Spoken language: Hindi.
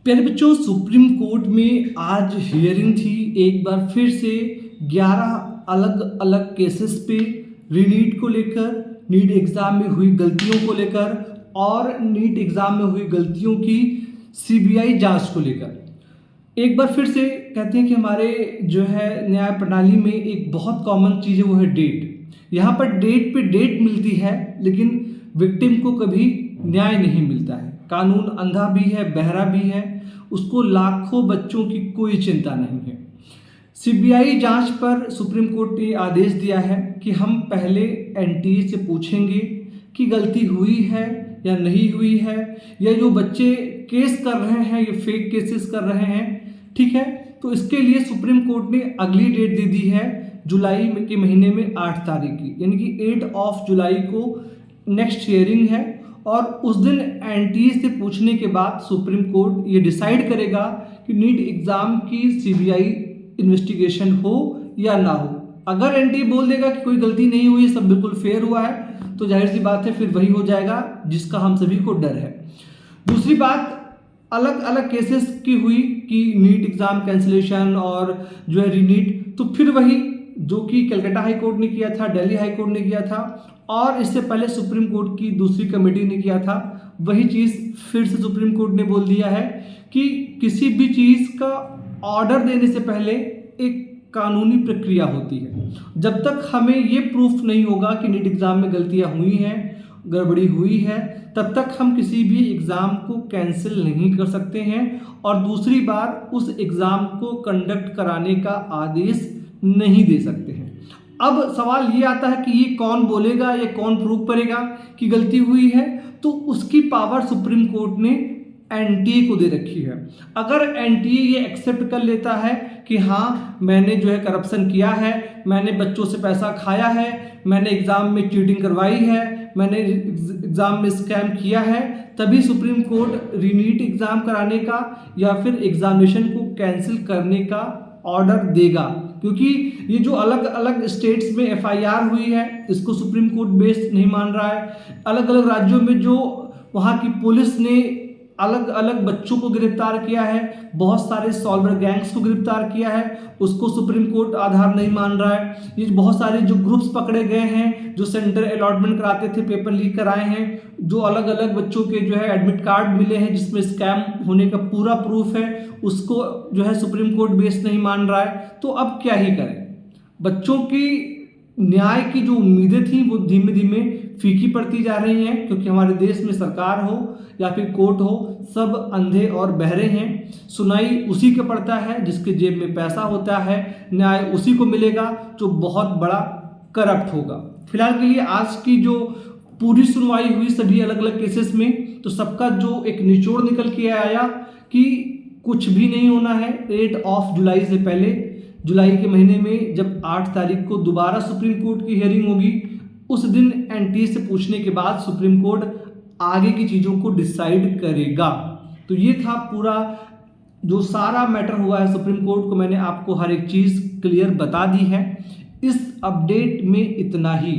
प्यारे बच्चों, सुप्रीम कोर्ट में आज हियरिंग थी। एक बार फिर से 11 अलग अलग केसेस पे रीनीट को लेकर, नीट एग्ज़ाम में हुई गलतियों को लेकर और नीट एग्ज़ाम में हुई गलतियों की सीबीआई जांच को लेकर एक बार फिर से कहते हैं कि हमारे जो है न्याय प्रणाली में एक बहुत कॉमन चीज़ है, वो है डेट। यहाँ पर डेट पे डेट मिलती है, लेकिन विक्टिम को कभी न्याय नहीं मिलता है। कानून अंधा भी है, बहरा भी है, उसको लाखों बच्चों की कोई चिंता नहीं है। सीबीआई जांच पर सुप्रीम कोर्ट ने आदेश दिया है कि हम पहले एनटीए से पूछेंगे कि गलती हुई है या नहीं हुई है, या जो बच्चे केस कर रहे हैं ये फेक केसेस कर रहे हैं, ठीक है। तो इसके लिए सुप्रीम कोर्ट ने अगली डेट दे दी है, जुलाई के महीने में 8 तारीख की, यानी कि 8 जुलाई को नेक्स्ट हियरिंग है। और उस दिन एनटीए से पूछने के बाद सुप्रीम कोर्ट ये डिसाइड करेगा कि नीट एग्ज़ाम की सीबीआई इन्वेस्टिगेशन हो या ना हो। अगर एनटीए बोल देगा कि कोई गलती नहीं हुई, सब बिल्कुल फेयर हुआ है, तो जाहिर सी बात है फिर वही हो जाएगा जिसका हम सभी को डर है। दूसरी बात, अलग अलग केसेस की हुई कि नीट एग्ज़ाम कैंसिलेशन और जो है रीनीट, तो फिर वही जो कि कलकत्ता हाई कोर्ट ने किया था, दिल्ली हाई कोर्ट ने किया था और इससे पहले सुप्रीम कोर्ट की दूसरी कमेटी ने किया था, वही चीज़ फिर से सुप्रीम कोर्ट ने बोल दिया है कि किसी भी चीज़ का ऑर्डर देने से पहले एक कानूनी प्रक्रिया होती है। जब तक हमें ये प्रूफ नहीं होगा कि नीट एग्ज़ाम में गलतियां हुई हैं, गड़बड़ी हुई है, तब तक हम किसी भी एग्ज़ाम को कैंसिल नहीं कर सकते हैं और दूसरी बार उस एग्ज़ाम को कंडक्ट कराने का आदेश नहीं दे सकते हैं। अब सवाल ये आता है कि ये कौन बोलेगा, ये कौन प्रूव करेगा कि गलती हुई है, तो उसकी पावर सुप्रीम कोर्ट ने एनटीए को दे रखी है। अगर एनटीए ये एक्सेप्ट कर लेता है कि हाँ मैंने जो है करप्शन किया है, मैंने बच्चों से पैसा खाया है, मैंने एग्ज़ाम में चीटिंग करवाई है, मैंने एग्ज़ाम में स्कैम किया है, तभी सुप्रीम कोर्ट रीनीट एग्ज़ाम कराने का या फिर एग्जामिनेशन को कैंसिल करने का ऑर्डर देगा। क्योंकि ये जो अलग अलग स्टेट्स में एफआईआर हुई है, इसको सुप्रीम कोर्ट बेस नहीं मान रहा है। अलग अलग राज्यों में जो वहाँ की पुलिस ने अलग अलग बच्चों को गिरफ्तार किया है, बहुत सारे सॉल्वर गैंग्स को गिरफ्तार किया है, उसको सुप्रीम कोर्ट आधार नहीं मान रहा है। ये बहुत सारे जो ग्रुप्स पकड़े गए हैं, जो सेंटर अलॉटमेंट कराते थे, पेपर लीक कराए हैं, जो अलग अलग बच्चों के जो है एडमिट कार्ड मिले हैं जिसमें स्कैम होने का पूरा प्रूफ है, उसको जो है सुप्रीम कोर्ट बेस नहीं मान रहा है। तो अब क्या ही करें। बच्चों की न्याय की जो उम्मीदें थी वो धीमे धीमे फीकी पड़ती जा रही हैं, क्योंकि हमारे देश में सरकार हो या फिर कोर्ट हो, सब अंधे और बहरे हैं। सुनाई उसी का पड़ता है जिसके जेब में पैसा होता है, न्याय उसी को मिलेगा जो बहुत बड़ा करप्ट होगा। फिलहाल के लिए आज की जो पूरी सुनवाई हुई सभी अलग अलग केसेस में, तो सबका जो एक निचोड़ निकल के आया कि कुछ भी नहीं होना है। 8 जुलाई से पहले, जुलाई के महीने में जब 8 तारीख को दोबारा सुप्रीम कोर्ट की हियरिंग होगी, उस दिन एनटीए से पूछने के बाद सुप्रीम कोर्ट आगे की चीज़ों को डिसाइड करेगा। तो ये था पूरा जो सारा मैटर हुआ है सुप्रीम कोर्ट को, मैंने आपको हर एक चीज़ क्लियर बता दी है। इस अपडेट में इतना ही।